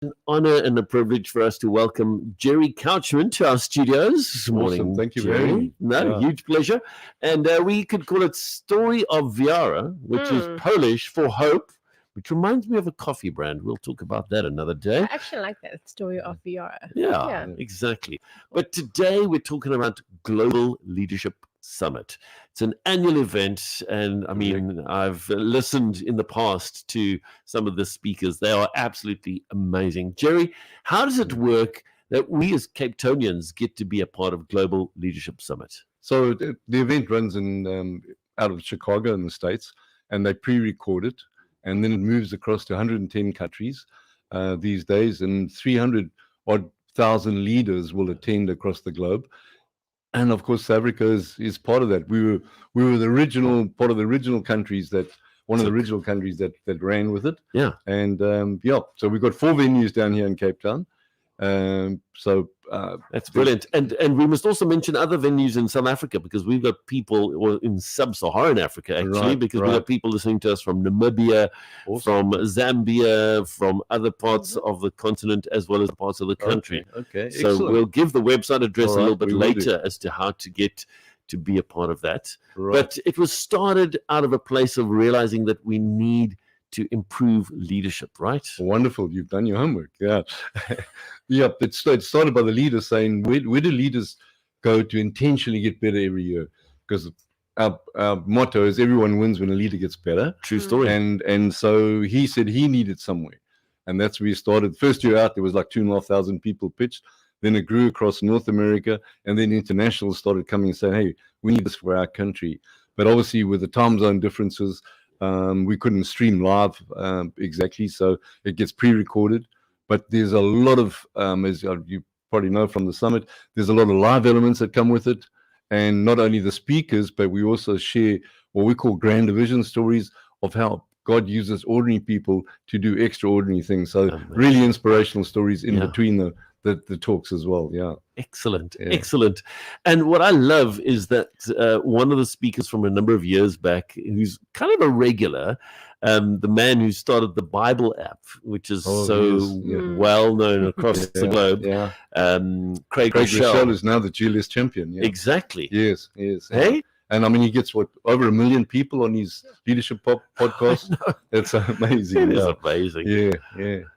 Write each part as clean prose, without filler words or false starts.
An honor and a privilege for us to welcome Gerry Couchman to our studios this morning. Awesome. Thank you, Gerry. Gerry. No, huge pleasure. And we could call it Story of Wiara, which is Polish for hope, which reminds me of a coffee brand. We'll talk about that another day. I actually like that Story of Wiara. Yeah, exactly. But today we're talking about Global Leadership Summit. It's an annual event, and I mean, I've listened in the past to some of the speakers. They are absolutely amazing. Gerry, how does it work that we as Cape Townians get to be a part of Global Leadership Summit? So the event runs in out of Chicago in the States, and they pre-record it, and then it moves across to 110 countries these days, and 300,000 leaders will attend across the globe. And of course, South Africa is part of that. We were the original part of the original countries that ran with it. Yeah. And so we've got 4 venues down here in Cape Town. That's brilliant. And we must also mention other venues in South Africa, because we've got people in sub-Saharan Africa, actually, we've got people listening to us from Namibia, from Zambia, from other parts of the continent, as well as parts of the country. Okay. So excellent. we'll give the website address a little bit later as to how to get to be a part of that. But it was started out of a place of realizing that we need to improve leadership, right? Wonderful. You've done your homework. Yeah. It started by the leaders saying, where do leaders go to intentionally get better every year? Because our motto is everyone wins when a leader gets better. True story. And so he said he needed somewhere. And that's where he started. First year out, there was like 2,500 people pitched. Then it grew across North America, and then international started coming and saying, hey, we need this for our country. But obviously with the time zone differences, we couldn't stream live exactly, so it gets pre-recorded. But there's a lot of, as you probably know from the summit, there's a lot of live elements that come with it. And not only the speakers, but we also share what we call grand division stories of how God uses ordinary people to do extraordinary things. So really inspirational stories in between the talks as well. Yeah. Excellent. And what I love is that one of the speakers from a number of years back, who's kind of a regular, the man who started the Bible app, which is well known across the globe, Craig Rochelle is now the GLS champion. Yeah. Exactly. Yes. Hey? And I mean, he gets over 1 million people on his leadership podcast. It's amazing. It is amazing. Yeah.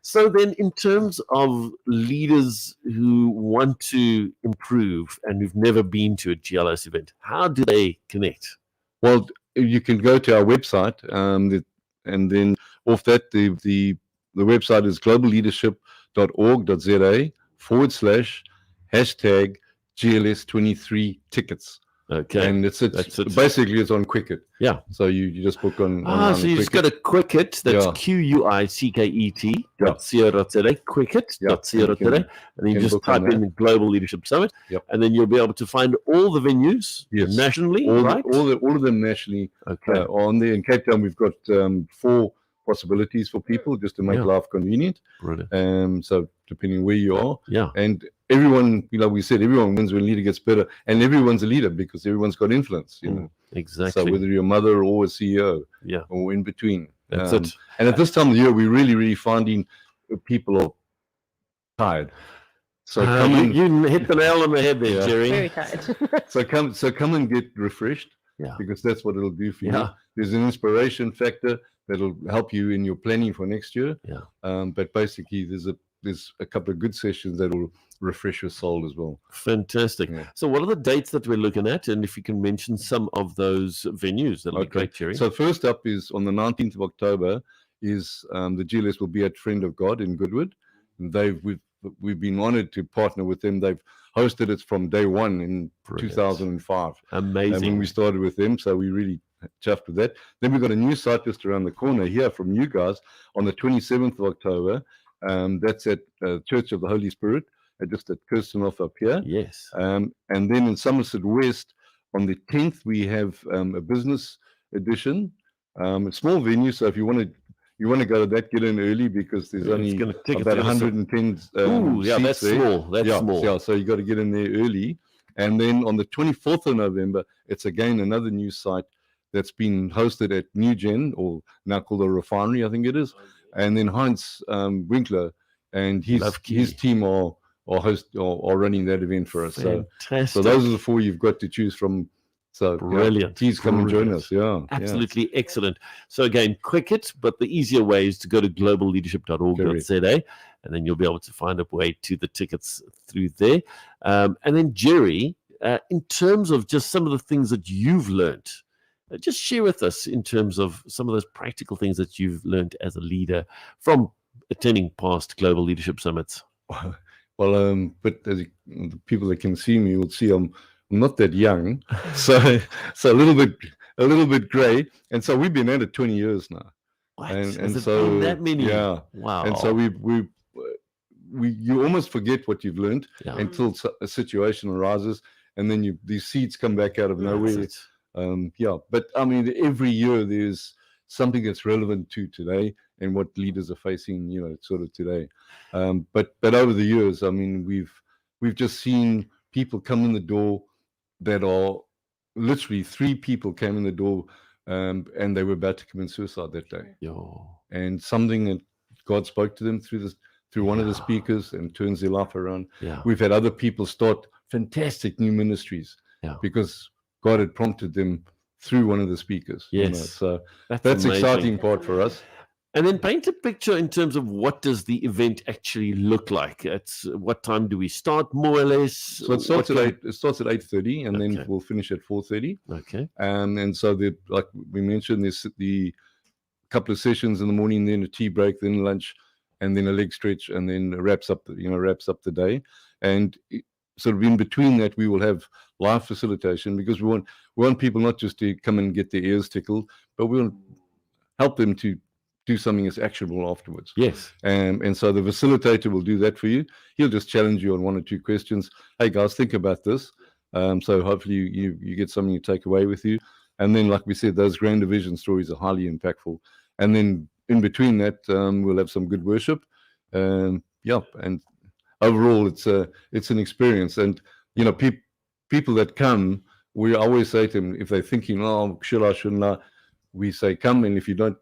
So then, in terms of leaders who want to improve and who've never been to a GLS event, how do they connect? Well, you can go to our website, and then off that, the website is globalleadership.org.za/# GLS23 tickets. Okay. And it's basically it's on Quicket. Yeah. So you just book on. So you just go to Quicket. That's QUICKET.co.za. Quicket.co.za, and then you just type in the Global Leadership Summit, and then you'll be able to find all the venues nationally. All right? All of them nationally are on there. In Cape Town, we've got 4 possibilities for people just to make life convenient. Brilliant. So depending where you are, and everyone, we said, everyone wins when a leader gets better, and everyone's a leader because everyone's got influence. Exactly. So whether you're a mother or a CEO, or in between, that's it. And at this time of the year, we're really finding people are tired. So you hit the nail on the head there, Gerry. Very tired. so come and get refreshed. Because that's what it'll do for you. There's an inspiration factor that'll help you in your planning for next year. But basically, there's a couple of good sessions that will refresh your soul as well. Fantastic. So what are the dates that we're looking at? And if you can mention some of those venues, that'll be great, Gerry. So first up is on the 19th of October is the GLS will be at Friend of God in Goodwood. We've been honored to partner with them. They've hosted it from day one in 2005. Amazing. When we started with them, so we really chuffed with that. Then we've got a new site just around the corner here from you guys on the 27th of October. That's at Church of the Holy Spirit, just at Kirstenhof up here. Yes. And then in Somerset West, on the 10th, we have a business edition, a small venue. So if you want to go to that, get in early because there's only about 110 that's there. small. That's small. Yeah, so you got to get in there early. And then on the 24th of November, it's again another new site that's been hosted at New Gen, or now called the Refinery, I think it is. And then Heinz Winkler and Love his Key. team are running that event for us. So Fantastic. those are the 4 you've got to choose from. So Brilliant. please come and join us. Yeah, Absolutely excellent. So again, cricket, but the easier way is to go to globalleadership.org.za, and then you'll be able to find a way to the tickets through there. And then Gerry, in terms of just some of the things that you've learned, just share with us in terms of some of those practical things that you've learned as a leader from attending past Global Leadership Summits. Well, but the people that can see me will see I'm not that young, so a little bit grey, and so we've been at it 20 years now. What? And Has it so been that many? yeah, Wow. and so you almost forget what you've learned until a situation arises, and then these seeds come back out of nowhere. But I mean, every year there's something that's relevant to today and what leaders are facing, sort of today. But over the years, I mean, we've just seen people come in the door that are literally 3 people came in the door, and they were about to commit suicide that day. And something that God spoke to them through one of the speakers and turns their life around. We've had other people start fantastic new ministries because God had prompted them through one of the speakers. So that's the exciting part for us. And then paint a picture in terms of what does the event actually look like. What time do we start, more or less? So it starts at 8:30, and then we'll finish at 4:30. Okay. And so like we mentioned, there's the couple of sessions in the morning, then a tea break, then lunch, and then a leg stretch, and then wraps up the day. And sort of in between that, we will have live facilitation, because we want people not just to come and get their ears tickled, but we want to help them to do something that's actionable afterwards. Yes. And so the facilitator will do that for you. He'll just challenge you on 1 or 2 questions. Hey guys, think about this. So hopefully you get something you take away with you. And then, like we said, those grand division stories are highly impactful. And then in between that, we'll have some good worship. And overall, it's an experience. And people that come, we always say to them, if they're thinking, oh, should I, shouldn't I? We say, come, and if you don't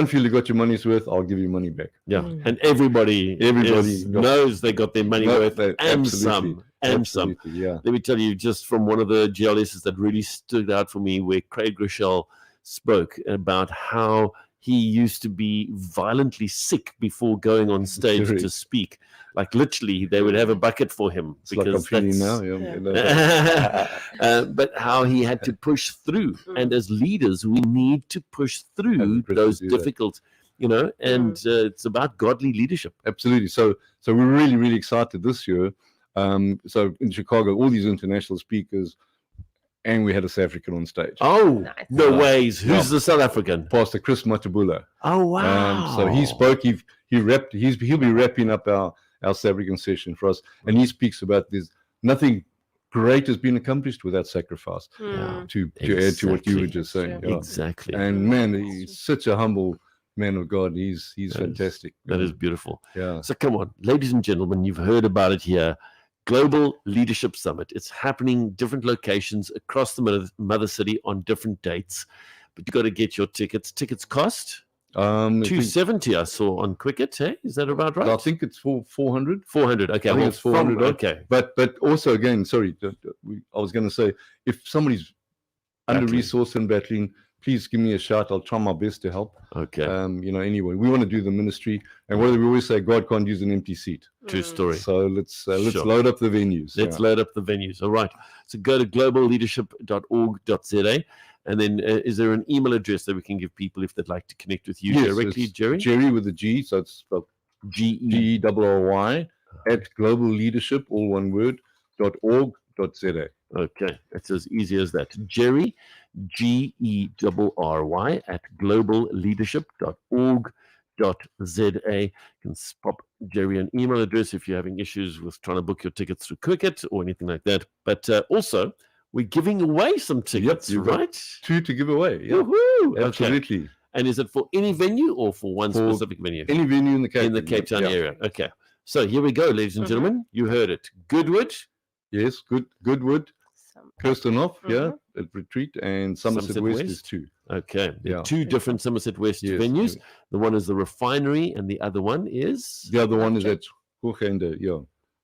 feel you got your money's worth, I'll give you money back. And everybody knows they got their money worth, and some. Let me tell you, just from one of the GLSs that really stood out for me, where Craig Rochelle spoke about how he used to be violently sick before going on stage to speak. Like literally, they would have a bucket for him. It's because like I'm feeling now. But how he had to push through. And as leaders, we need to push through those difficult, and it's about godly leadership. Absolutely. So we're really, really excited this year. So in Chicago, all these international speakers, and we had a South African on stage. Oh, nice. No ways. Who's the South African? Pastor Chris Matabula. Oh, wow. So he spoke, he'll be wrapping up our South African session for us. And he speaks about there's nothing great has been accomplished without sacrifice, to add to what you were just saying. Exactly. And man, he's such a humble man of God. He's fantastic. That is beautiful. Yeah. So come on, ladies and gentlemen, you've heard about it here. Global Leadership Summit. It's happening different locations across the mother city on different dates, but you got to get your tickets. Tickets cost $270. I saw on Quicket. Hey, is that about right? I think it's for 400. 400. Okay, I think it's 400. Okay, but also again, sorry, I was going to say, if somebody's under resourced and battling, please give me a shout. I'll try my best to help. Okay. Anyway, we want to do the ministry, and what do we always say? God can't use an empty seat. True story. So let's load up the venues. Let's load up the venues. All right. So go to globalleadership.org.za, and then is there an email address that we can give people if they'd like to connect with you directly, Gerry? Gerry with a G, so it's spelled GERRY at globalleadership, all one word, .org.za. Okay, it's as easy as that. Gerry, GERRY at globalleadership.org.za. You can pop Gerry an email address if you're having issues with trying to book your tickets through Quicket or anything like that. But also, we're giving away some tickets, right? 2 to give away. Yeah. Woohoo! Absolutely. Okay. And is it for any venue or for one specific venue? Any venue in the Cape Town area. Okay. So here we go, ladies and gentlemen. You heard it. Goodwood. Yes, Goodwood. Kirstenhof, yeah, at Retreat, and Somerset Somerset West West. is 2. Okay. There are Yeah. 2 different Somerset West Yes, venues. yes. The one is the Refinery, and the other one is. The other one is at Hoogende, yeah.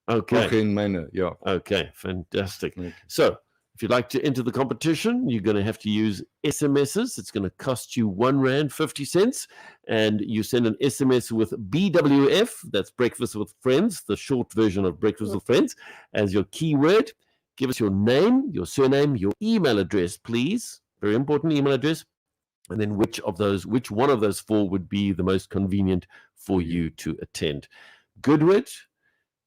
Okay. Hoogende Manor, yeah. Okay. Fantastic. Okay. So, if you'd like to enter the competition, you're going to have to use SMSs. It's going to cost you R1.50, and you send an SMS with BWF, that's Breakfast with Friends, the short version of Breakfast with Friends, as your keyword. Give us your name, your surname, your email address, please. Very important email address. And then which one of those 4 would be the most convenient for you to attend? Goodwood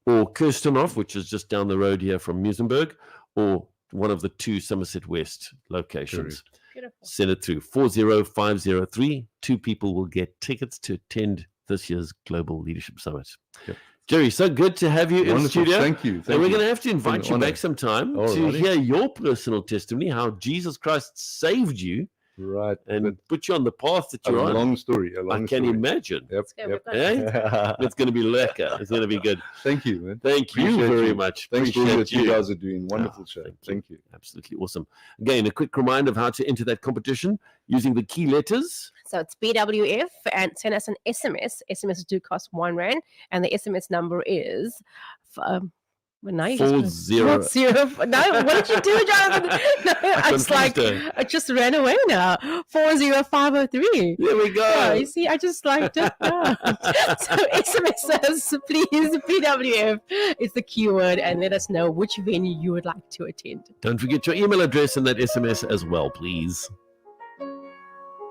or Kirstenhof, which is just down the road here from Muizenberg, or one of the 2 Somerset West locations. Beautiful. Send it through 40503. 2 people will get tickets to attend this year's Global Leadership Summit. Yep. Gerry, so good to have you in Wonderful. studio. Thank you. And we're going to have to invite you honor. back sometime All to righty. hear your personal testimony, how Jesus Christ saved you Right. and put you on the path that A you're on. long story. A I long can story. imagine. Yep. Let's go, Yep. we've got- Eh? It's going to be lekker. It's going to be good. Thank you, man. Thank you Appreciate very you. much. Thanks for all Appreciate that you guys are doing. Wonderful show. thank you. Thank you. Absolutely awesome. Again, a quick reminder of how to enter that competition using the key letters. So it's BWF, and send us an SMS. SMSs do cost R1, and the SMS number is. Well, now you just 40. No, what did you do, Jonathan? No, I just ran away now. 40503. There we go. Yeah, you see, I just like it. Yeah. So SMS says, please, BWF is the keyword, and let us know which venue you would like to attend. Don't forget your email address in that SMS as well, please.